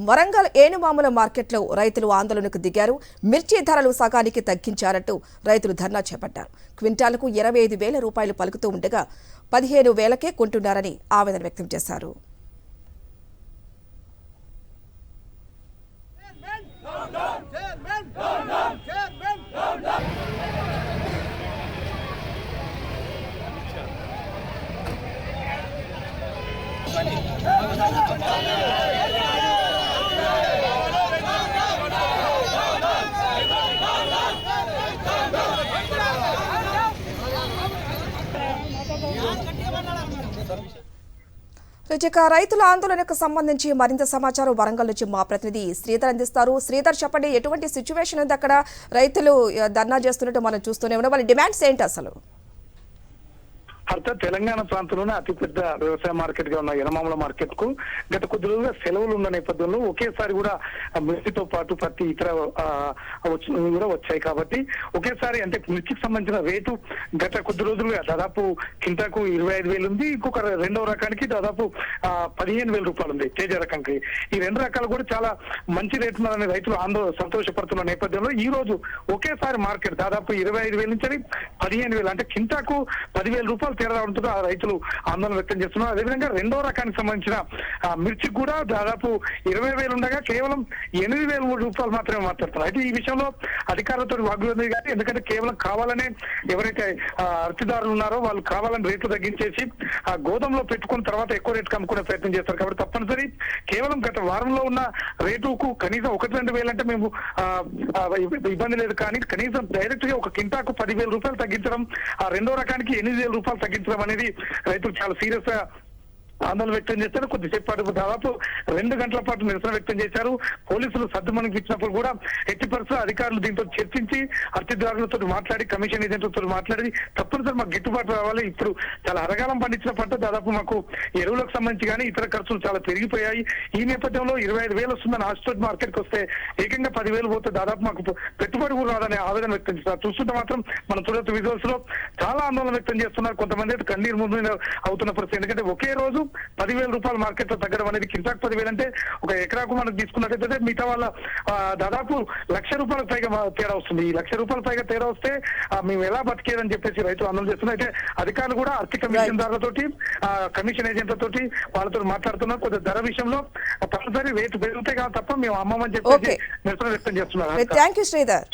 వరంగల్ ఏనుమాముల మార్కెట్లో రైతులు ఆందోళనకు దిగారు. మిర్చి ధరలు సగానికి తగ్గించారంటూ రైతులు ధర్నా చేపట్టారు. క్వింటాలకు 25,000 రూపాయలు పలుకుతూ ఉండగా 15,000కే కొంటున్నారని ఆవేదన వ్యక్తం చేశారు. రైతుల ఆందోళనకు సంబంధించి మరింత సమాచారం వరంగల్ నుంచి మా ప్రతినిధి శ్రీధర్ అందిస్తారు. శ్రీధర్, చెప్పండి, ఎటువంటి సిచ్యువేషన్ ఉంది అక్కడ? రైతులు ధర్నా చేస్తున్నట్టు మనం చూస్తూనే ఉన్నాం. వాళ్ళ డిమాండ్స్ ఏంటి అసలు? తెలంగాణ ప్రాంతంలోనే అతిపెద్ద వ్యవసాయ మార్కెట్ గా ఉన్న ఎనమాముల మార్కెట్ కు గత కొద్ది రోజులుగా సెలవులు ఉన్న నేపథ్యంలో ఒకేసారి కూడా మిర్చితో పాటు ప్రతి ఇతర కూడా వచ్చాయి. కాబట్టి ఒకేసారి అంటే మిర్చికి సంబంధించిన రేటు గత కొద్ది రోజులుగా దాదాపు కింటాకు 25,000 ఉంది. ఇంకొక రెండవ రకానికి దాదాపు 15,000 రూపాయలు ఉంది తేజ రకానికి. ఈ రెండు రకాలు కూడా చాలా మంచి రేటు ఉన్నారని రైతులు సంతోషపడుతున్న నేపథ్యంలో ఈ రోజు ఒకేసారి మార్కెట్ దాదాపు 25,000 నుంచి 15,000 అంటే కింటాకు 10,000 రూపాయలు తేడా రావడంతో రైతులు ఆందోళన వ్యక్తం చేస్తున్నారు. అదేవిధంగా రెండో రకానికి సంబంధించిన మిర్చి కూడా దాదాపు 20,000 ఉండగా కేవలం 8,000 రూపాయలు మాత్రమే మాట్లాడుతున్నారు. అయితే ఈ విషయంలో అధికారులతో వాగ్వాదం కానీ, ఎందుకంటే కేవలం కావాలనే ఎవరైతే అర్తిదారులు ఉన్నారో వాళ్ళు కావాలని రేట్లు తగ్గించేసి గోదాంలో పెట్టుకున్న తర్వాత ఎక్కువ రేటుకు అమ్ముకునే ప్రయత్నం చేస్తారు. కాబట్టి తప్పనిసరి కేవలం గత వారంలో ఉన్న రేటుకు కనీసం 1-2 వేలు అంటే మేము ఇబ్బంది లేదు, కానీ కనీసం డైరెక్ట్ గా ఒక కింటాకు 10,000 రూపాయలు తగ్గించడం, ఆ రెండో రకానికి 8,000 రూపాయలు తగ్గించడం అనేది రైతులు చాలా సీరియస్ గా ఆందోళన వ్యక్తం చేశారు. కొద్దిసేపు పాటు దాదాపు 2 గంటల పాటు నిరసన వ్యక్తం చేశారు. పోలీసులు సద్దుమణికి ఇచ్చినప్పుడు కూడా ఎట్టి పరిస్థితుల్లో అధికారులు దీంతో చర్చించి అర్తిదారులతో మాట్లాడి, కమిషన్ ఏజెంట్లతో మాట్లాడి తప్పనిసరి మాకు గిట్టుబాటు రావాలి. ఇప్పుడు చాలా అరగాలం పండించిన పంట దాదాపు మాకు ఎరువులకు సంబంధించి కానీ ఇతర ఖర్చులు చాలా పెరిగిపోయాయి. ఈ నేపథ్యంలో 25,000 వస్తుందని ఆస్ట్రేట్ మార్కెట్ కి వస్తే ఏకంగా 10,000 పోతే దాదాపు మాకు పెట్టుబడి కూడా రాదనే ఆవేదన వ్యక్తం చేస్తారు. చూస్తుంటే మాత్రం మనం చూడొచ్చు విజువల్స్ లో చాలా ఆందోళన వ్యక్తం చేస్తున్నారు. కొంతమంది అయితే కన్నీరు ముందు అవుతున్న పరిస్థితి. ఎందుకంటే ఒకే రోజు 10,000 రూపాయలు మార్కెట్ లో తగ్గడం అనేది, కింటాకు 10,000 అంటే ఒక ఎకరాకు మనకు తీసుకున్నట్టయితే మిగతా వాళ్ళ దాదాపు ₹1,00,000 పైగా తేడా వస్తుంది. ఈ ₹1,00,000 పైగా తేడా వస్తే మేము ఎలా బతికేదని చెప్పేసి రైతులు ఆందోళన చేస్తున్నారు. అయితే అధికారులు కూడా ఆర్థిక కమిషన్దారులతోటి, కమిషన్ ఏజెంట్లతోటి వాళ్ళతో మాట్లాడుతున్నారు. కొద్దిగా ధర విషయంలో తప్పనిసరి రేటు పెరిగితే కాదు తప్ప మేము అమ్మమని చెప్పేసి నిరసన వ్యక్తం చేస్తున్నారు. థాంక్యూ శ్రీధర్.